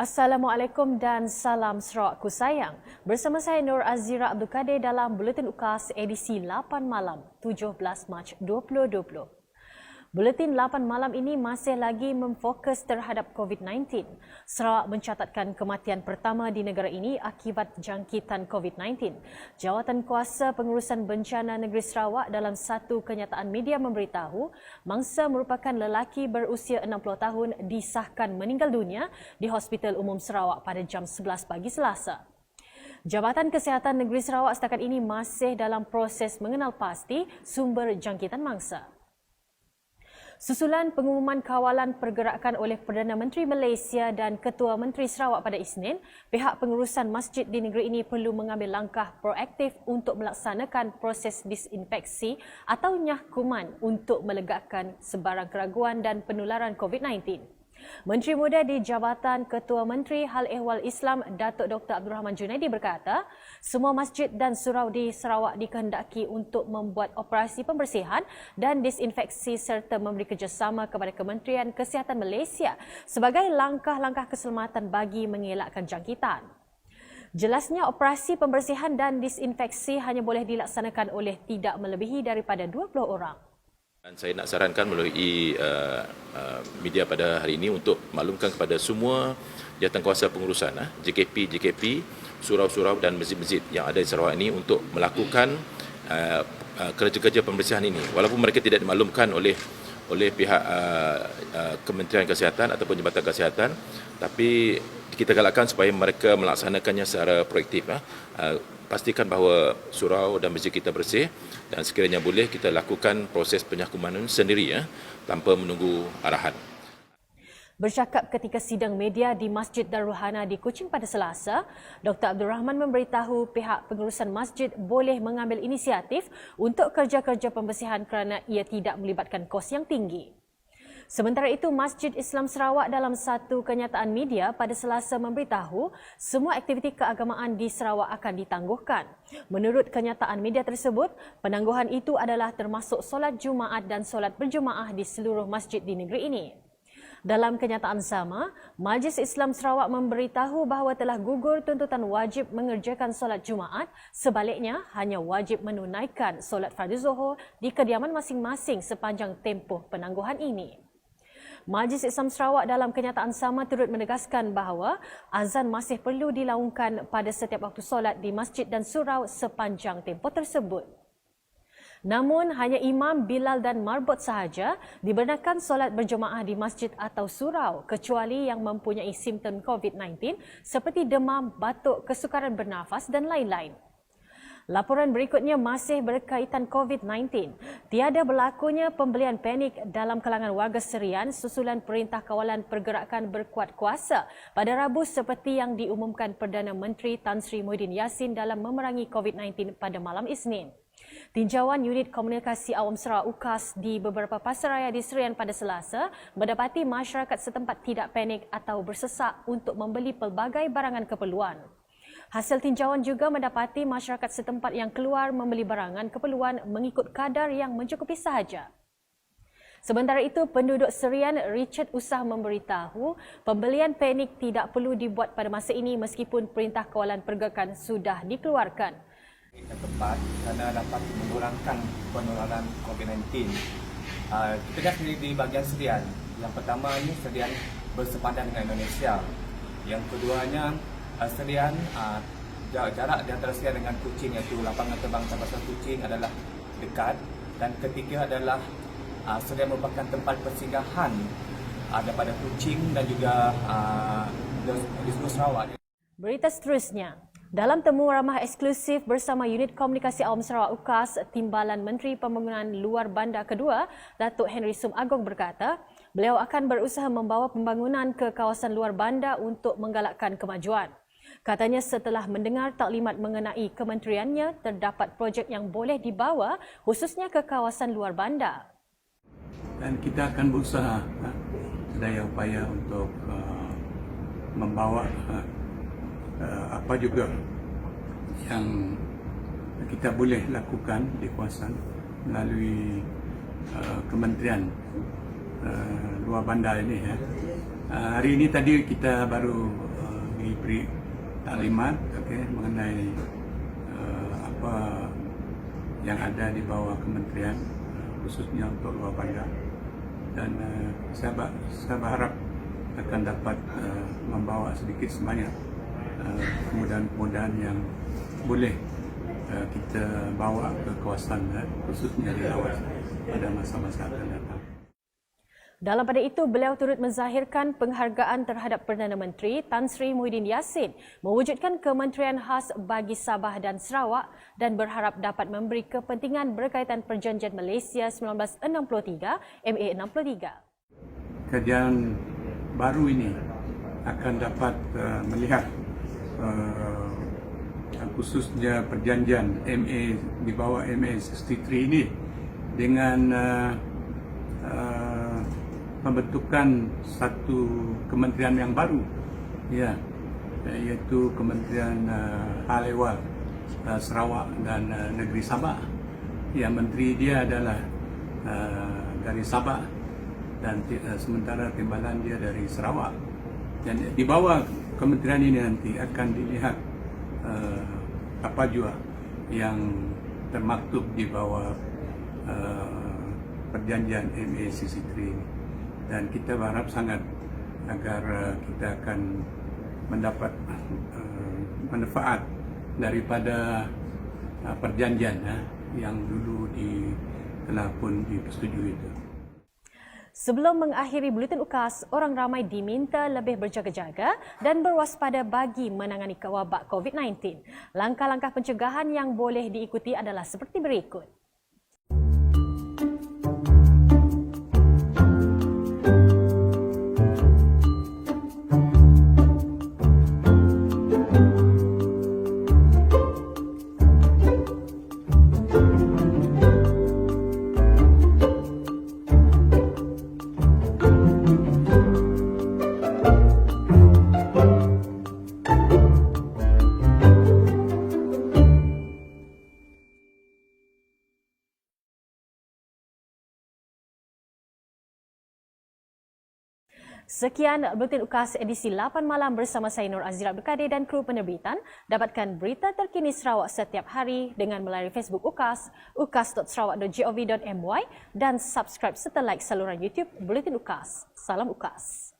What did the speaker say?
Assalamualaikum dan salam Sarawakku sayang. Bersama saya Nur Azira Abdul Kadir dalam Buletin UKAS edisi 8 malam 17 Mac 2020. Buletin 8 malam ini masih lagi memfokus terhadap COVID-19. Sarawak mencatatkan kematian pertama di negara ini akibat jangkitan COVID-19. Jawatan Kuasa Pengurusan Bencana Negeri Sarawak dalam satu kenyataan media memberitahu, mangsa merupakan lelaki berusia 60 tahun disahkan meninggal dunia di Hospital Umum Sarawak pada jam 11 pagi Selasa. Jabatan Kesihatan Negeri Sarawak setakat ini masih dalam proses mengenal pasti sumber jangkitan mangsa. Susulan pengumuman kawalan pergerakan oleh Perdana Menteri Malaysia dan Ketua Menteri Sarawak pada Isnin, pihak pengurusan masjid di negeri ini perlu mengambil langkah proaktif untuk melaksanakan proses disinfeksi atau nyahkuman untuk melegakan sebarang keraguan dan penularan COVID-19. Menteri Muda di Jabatan Ketua Menteri Hal Ehwal Islam Datuk Dr. Abdul Rahman Junaidi berkata, semua masjid dan surau di Sarawak dikehendaki untuk membuat operasi pembersihan dan disinfeksi serta memberi kerjasama kepada Kementerian Kesihatan Malaysia sebagai langkah-langkah keselamatan bagi mengelakkan jangkitan. Jelasnya operasi pembersihan dan disinfeksi hanya boleh dilaksanakan oleh tidak melebihi daripada 20 orang. Dan saya nak sarankan melalui media pada hari ini untuk maklumkan kepada semua jawatankuasa pengurusan JKP, surau-surau dan masjid-masjid yang ada di Sarawak ini untuk melakukan kerja-kerja pembersihan ini. Walaupun mereka tidak dimaklumkan oleh pihak Kementerian Kesihatan ataupun Jabatan Kesihatan, tapi kita galakkan supaya mereka melaksanakannya secara proaktif. Pastikan bahawa surau dan masjid kita bersih dan sekiranya boleh kita lakukan proses penyahkuman sendiri tanpa menunggu arahan. Bercakap ketika sidang media di Masjid Darul Hana di Kuching pada Selasa, Dr. Abdul Rahman memberitahu pihak pengurusan masjid boleh mengambil inisiatif untuk kerja-kerja pembersihan kerana ia tidak melibatkan kos yang tinggi. Sementara itu, Masjid Islam Sarawak dalam satu kenyataan media pada Selasa memberitahu semua aktiviti keagamaan di Sarawak akan ditangguhkan. Menurut kenyataan media tersebut, penangguhan itu adalah termasuk solat Jumaat dan solat berjemaah di seluruh masjid di negeri ini. Dalam kenyataan sama, Majlis Islam Sarawak memberitahu bahawa telah gugur tuntutan wajib mengerjakan solat Jumaat, sebaliknya hanya wajib menunaikan solat fardu Zuhur di kediaman masing-masing sepanjang tempoh penangguhan ini. Majlis Islam Sarawak dalam kenyataan sama turut menegaskan bahawa azan masih perlu dilaungkan pada setiap waktu solat di masjid dan surau sepanjang tempoh tersebut. Namun, hanya imam, bilal dan marbot sahaja dibenarkan solat berjemaah di masjid atau surau kecuali yang mempunyai simptom COVID-19 seperti demam, batuk, kesukaran bernafas dan lain-lain. Laporan berikutnya masih berkaitan COVID-19. Tiada berlakunya pembelian panik dalam kalangan warga Serian susulan Perintah Kawalan Pergerakan berkuat kuasa pada Rabu seperti yang diumumkan Perdana Menteri Tan Sri Muhyiddin Yassin dalam memerangi COVID-19 pada malam Isnin. Tinjauan Unit Komunikasi Awam Sarawak UKAS di beberapa pasaraya di Serian pada Selasa mendapati masyarakat setempat tidak panik atau bersesak untuk membeli pelbagai barangan keperluan. Hasil tinjauan juga mendapati masyarakat setempat yang keluar membeli barangan keperluan mengikut kadar yang mencukupi sahaja. Sementara itu, penduduk Serian Richard Usah memberitahu pembelian panik tidak perlu dibuat pada masa ini meskipun Perintah Kawalan Pergerakan sudah dikeluarkan. Yang tepat kerana dapat mengurangkan penularan COVID-19. Kita lihat di bahagian Serian. Yang pertama ini Serian bersepadan dengan Indonesia. Yang keduanya Serian, jarak di antara Serian dengan Kuching iaitu lapangan terbang Tabasan Kuching adalah dekat. Dan ketiga adalah Serian merupakan tempat persinggahan daripada Kuching dan juga di seluruh Sarawak. Berita seterusnya. Dalam temu ramah eksklusif bersama Unit Komunikasi Awam Sarawak UKAS, Timbalan Menteri Pembangunan Luar Bandar Kedua, Datuk Henry Sum Agong berkata, beliau akan berusaha membawa pembangunan ke kawasan luar bandar untuk menggalakkan kemajuan. Katanya setelah mendengar taklimat mengenai kementeriannya, terdapat projek yang boleh dibawa khususnya ke kawasan luar bandar. Dan kita akan berusaha sedaya upaya untuk membawa apa juga yang kita boleh lakukan di kawasan melalui kementerian luar bandar ini. Hari ini tadi kita baru diberi taklimat mengenai apa yang ada di bawah kementerian, khususnya untuk luar bandar, dan saya berharap akan dapat membawa sedikit sebanyak kemudahan-kemudahan yang boleh kita bawa ke kawasan khususnya di Lawas pada masa-masa akan datang. Dalam pada itu, beliau turut menzahirkan penghargaan terhadap Perdana Menteri Tan Sri Muhyiddin Yassin mewujudkan kementerian khas bagi Sabah dan Sarawak dan berharap dapat memberi kepentingan berkaitan Perjanjian Malaysia 1963 MA63. Kajian baru ini akan dapat melihat khususnya perjanjian MA di bawah MA63 ini dengan pembentukan satu kementerian yang baru, ya, iaitu Kementerian Hal Ehwal Sarawak dan Negeri Sabah. Ya, menteri dia adalah dari Sabah dan sementara timbalan dia dari Sarawak. Dan di bawah kementerian ini nanti akan dilihat apa juga yang termaktub di bawah perjanjian MA63 ini. Dan kita berharap sangat agar kita akan mendapat manfaat daripada perjanjian yang dulu telah pun dipersetujui itu. Sebelum mengakhiri Buletin UKAS, orang ramai diminta lebih berjaga-jaga dan berwaspada bagi menangani wabak COVID-19. Langkah-langkah pencegahan yang boleh diikuti adalah seperti berikut. Sekian Buletin UKAS edisi 8 malam bersama saya Nur Azira Abdul Kadir dan kru penerbitan. Dapatkan berita terkini Sarawak setiap hari dengan melalui Facebook UKAS, ukas.sarawak.gov.my dan subscribe serta like saluran YouTube Buletin UKAS. Salam UKAS.